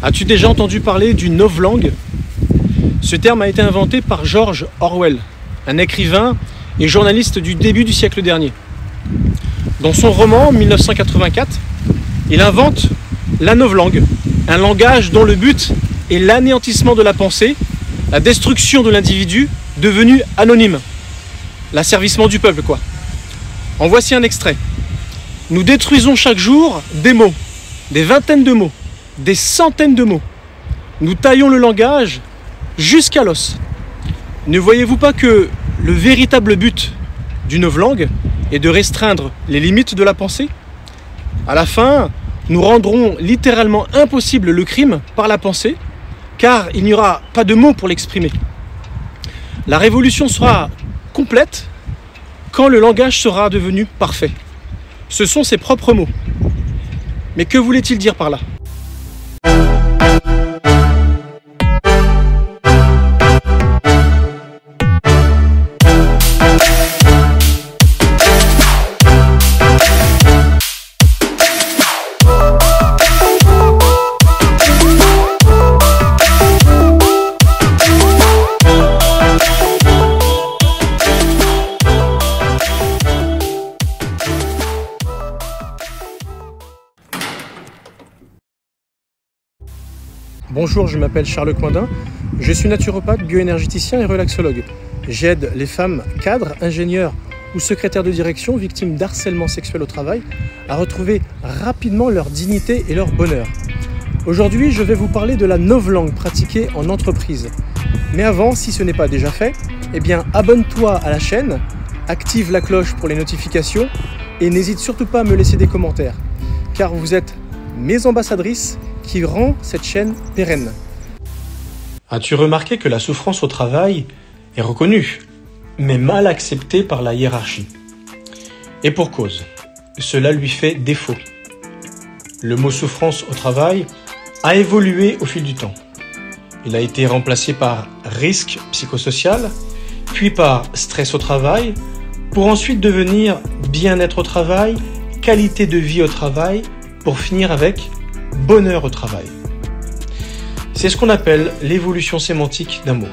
As-tu déjà entendu parler du novlangue? Ce terme a été inventé par George Orwell, un écrivain et journaliste du début du siècle dernier. Dans son roman 1984, il invente la novlangue, un langage dont le but est l'anéantissement de la pensée, la destruction de l'individu devenu anonyme, l'asservissement du peuple quoi. En voici un extrait. Nous détruisons chaque jour des mots, des vingtaines de mots, des centaines de mots. Nous taillons le langage jusqu'à l'os. Ne voyez-vous pas que le véritable but du novlangue est de restreindre les limites de la pensée? À la fin, nous rendrons littéralement impossible le crime par la pensée, car il n'y aura pas de mots pour l'exprimer. La révolution sera complète quand le langage sera devenu parfait. Ce sont ses propres mots. Mais que voulait-il dire par là? Bonjour, je m'appelle Charles Coindin, je suis naturopathe, bioénergéticien et relaxologue. J'aide les femmes cadres, ingénieurs ou secrétaires de direction victimes d'harcèlement sexuel au travail à retrouver rapidement leur dignité et leur bonheur. Aujourd'hui, je vais vous parler de la novlangue pratiquée en entreprise. Mais avant, si ce n'est pas déjà fait, eh bien abonne-toi à la chaîne, active la cloche pour les notifications et n'hésite surtout pas à me laisser des commentaires, car vous êtes mes ambassadrices qui rend cette chaîne pérenne. As-tu remarqué que la souffrance au travail est reconnue, mais mal acceptée par la hiérarchie? Et pour cause, cela lui fait défaut. Le mot souffrance au travail a évolué au fil du temps. Il a été remplacé par risque psychosocial, puis par stress au travail, pour ensuite devenir bien-être au travail, qualité de vie au travail, pour finir avec bonheur au travail. C'est ce qu'on appelle l'évolution sémantique d'un mot.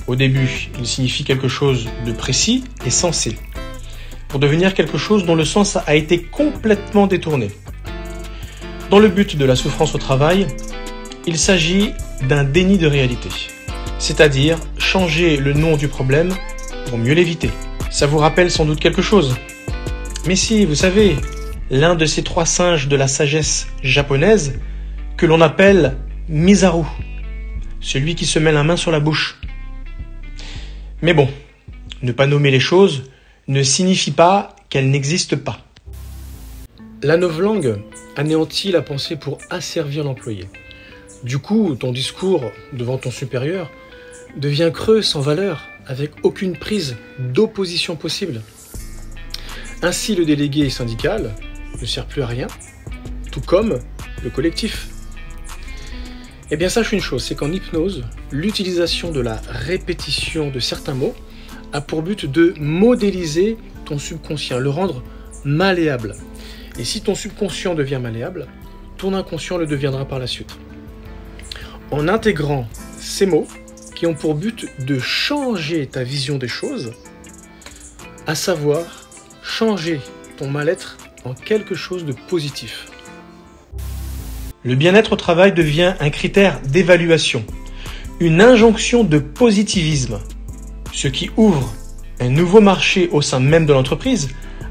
Au début, il signifie quelque chose de précis et sensé, pour devenir quelque chose dont le sens a été complètement détourné. Dans le but de la souffrance au travail, il s'agit d'un déni de réalité, c'est-à-dire changer le nom du problème pour mieux l'éviter. Ça vous rappelle sans doute quelque chose? Mais si, vous savez, l'un de ces trois singes de la sagesse japonaise que l'on appelle Misaru, celui qui se met la main sur la bouche. Mais bon, ne pas nommer les choses ne signifie pas qu'elles n'existent pas. La novlangue anéantit la pensée pour asservir l'employé. Du coup, ton discours devant ton supérieur devient creux, sans valeur, avec aucune prise d'opposition possible. Ainsi, le délégué syndical ne sert plus à rien, tout comme le collectif. Eh bien, sache une chose, c'est qu'en hypnose, l'utilisation de la répétition de certains mots a pour but de modéliser ton subconscient, le rendre malléable. Et si ton subconscient devient malléable, ton inconscient le deviendra par la suite. En intégrant ces mots qui ont pour but de changer ta vision des choses, à savoir changer ton mal-être en quelque chose de positif. Le bien-être au travail devient un critère d'évaluation, une injonction de positivisme, ce qui ouvre un nouveau marché au sein même de l'entreprise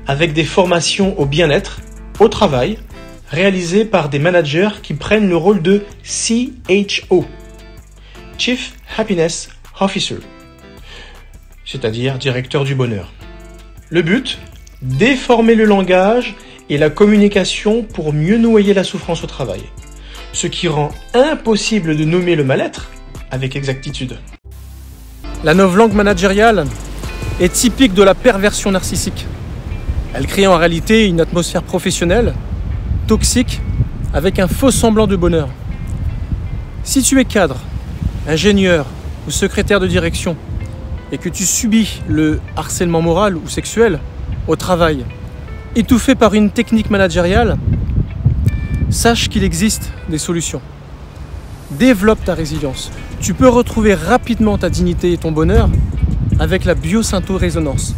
avec des formations au bien-être, au travail, réalisées par des managers qui prennent le rôle de CHO, Chief Happiness Officer, c'est-à-dire directeur du bonheur. Le but, déformer le langage et la communication pour mieux noyer la souffrance au travail, ce qui rend impossible de nommer le mal-être avec exactitude. La novlangue managériale est typique de la perversion narcissique. Elle crée en réalité une atmosphère professionnelle, toxique, avec un faux semblant de bonheur. Si tu es cadre, ingénieur ou secrétaire de direction et que tu subis le harcèlement moral ou sexuel au travail, étouffé par une technique managériale, sache qu'il existe des solutions. Développe ta résilience. Tu peux retrouver rapidement ta dignité et ton bonheur avec la biosynthorésonance.